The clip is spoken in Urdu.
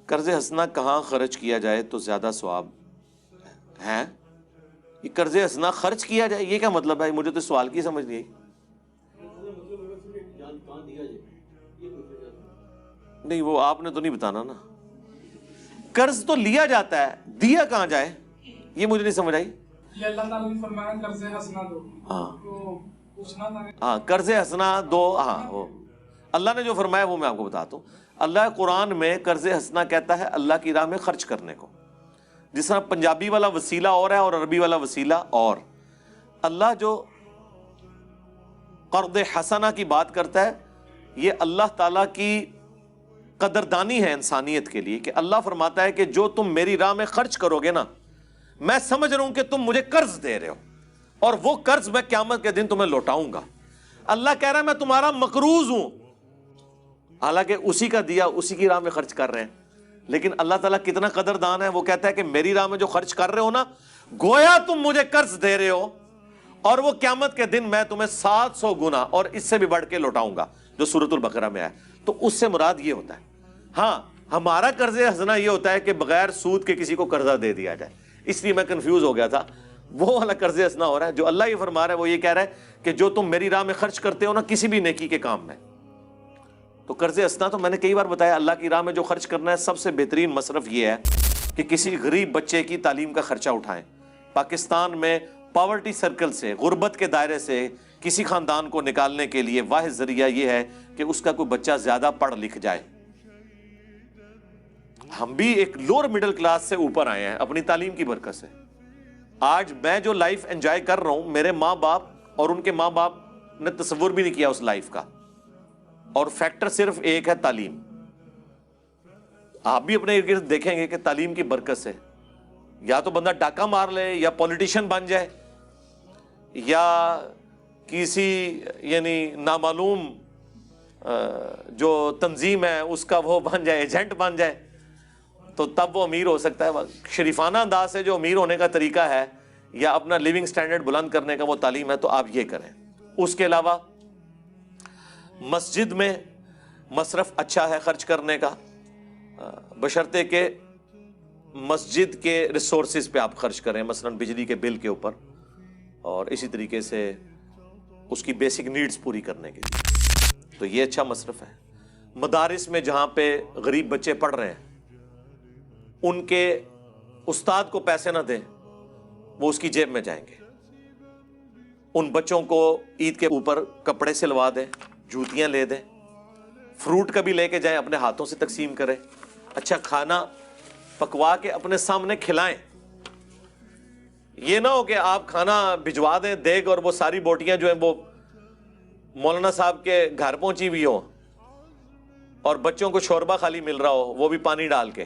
قرض حسنہ کہاں خرچ کیا جائے تو زیادہ ثواب ہے؟ یہ قرض حسنہ خرچ کیا جائے یہ کیا مطلب ہے؟ مجھے تو سوال کی سمجھ نہیں آئی۔ نہیں وہ آپ نے تو نہیں بتانا نا، قرض تو لیا جاتا ہے، دیا کہاں جائے یہ مجھے نہیں سمجھ آئی۔ یہ اللہ تعالیٰ نے فرمایا قرض حسنہ دو، ہاں پوچھنا تھا۔ ہاں قرض حسنہ دو، ہاں وہ اللہ نے جو فرمایا وہ میں آپ کو بتاتا ہوں۔ اللہ قرآن میں قرض حسنہ کہتا ہے اللہ کی راہ میں خرچ کرنے کو، جس طرح پنجابی والا وسیلہ اور ہے اور عربی والا وسیلہ اور۔ اللہ جو قرض حسنہ کی بات کرتا ہے یہ اللہ تعالیٰ کی قدردانی ہے انسانیت کے لیے، کہ اللہ فرماتا ہے کہ جو تم میری راہ میں خرچ کرو گے نا، میں سمجھ رہا ہوں کہ تم مجھے قرض دے رہے ہو اور وہ قرض میں قیامت کے دن تمہیں لوٹاؤں گا۔ اللہ کہہ رہا ہے میں تمہارا مقروض ہوں، حالانکہ اسی کا دیا اسی کی راہ میں خرچ کر رہے ہیں، لیکن اللہ تعالیٰ کتنا قدردان ہے، وہ کہتا ہے کہ میری راہ میں جو خرچ کر رہے ہو نا، گویا تم مجھے قرض دے رہے ہو، اور وہ قیامت کے دن میں تمہیں 700 گنا اور اس سے بھی بڑھ کے لوٹاؤں گا، جو سورۃ البقرہ میں ہے۔ تو اس سے مراد یہ ہوتا ہے۔ ہاں ہمارا قرض حسنہ یہ ہوتا ہے کہ بغیر سود کے کسی کو قرضہ دے دیا جائے، اس لیے میں کنفیوز ہو گیا تھا۔ وہ والا قرض حسنہ ہو رہا ہے جو اللہ یہ فرما رہا ہے، وہ یہ کہہ رہا ہے کہ جو تم میری راہ میں خرچ کرتے ہو نا کسی بھی نیکی کے کام میں۔ تو قرض حسنہ تو میں نے کئی بار بتایا، اللہ کی راہ میں جو خرچ کرنا ہے سب سے بہترین مصرف یہ ہے کہ کسی غریب بچے کی تعلیم کا خرچہ اٹھائیں۔ پاکستان میں پاورٹی سرکل سے، غربت کے دائرے سے کسی خاندان کو نکالنے کے لیے واحد ذریعہ یہ ہے کہ اس کا کوئی بچہ زیادہ پڑھ لکھ جائے۔ ہم بھی ایک لوور مڈل کلاس سے اوپر آئے ہیں اپنی تعلیم کی برکت سے۔ آج میں جو لائف انجوائے کر رہا ہوں، میرے ماں باپ اور ان کے ماں باپ نے تصور بھی نہیں کیا اس لائف کا، اور فیکٹر صرف ایک ہے، تعلیم۔ آپ بھی اپنے ارد گرد دیکھیں گے کہ تعلیم کی برکت سے یا تو بندہ ڈاکہ مار لے، یا پولیٹیشین بن جائے، یا کسی یعنی نامعلوم جو تنظیم ہے اس کا وہ بن جائے، ایجنٹ بن جائے، تو تب وہ امیر ہو سکتا ہے۔ شریفانہ انداز سے جو امیر ہونے کا طریقہ ہے یا اپنا لیونگ سٹینڈرڈ بلند کرنے کا وہ تعلیم ہے، تو آپ یہ کریں۔ اس کے علاوہ مسجد میں مصرف اچھا ہے خرچ کرنے کا، بشرطے کہ مسجد کے ریسورسز پہ آپ خرچ کریں، مثلا بجلی کے بل کے اوپر، اور اسی طریقے سے اس کی بیسک نیڈز پوری کرنے کے لیے، تو یہ اچھا مصرف ہے۔ مدارس میں جہاں پہ غریب بچے پڑھ رہے ہیں ان کے استاد کو پیسے نہ دیں، وہ اس کی جیب میں جائیں گے۔ ان بچوں کو عید کے اوپر کپڑے سلوا دیں، جوتیاں لے دیں، فروٹ کا بھی لے کے جائیں، اپنے ہاتھوں سے تقسیم کریں، اچھا کھانا پکوا کے اپنے سامنے کھلائیں۔ یہ نہ ہو کہ آپ کھانا بھجوا دیں دیگ، اور وہ ساری بوٹیاں جو ہیں وہ مولانا صاحب کے گھر پہنچی ہوئی ہوں، اور بچوں کو شوربہ خالی مل رہا ہو، وہ بھی پانی ڈال کے۔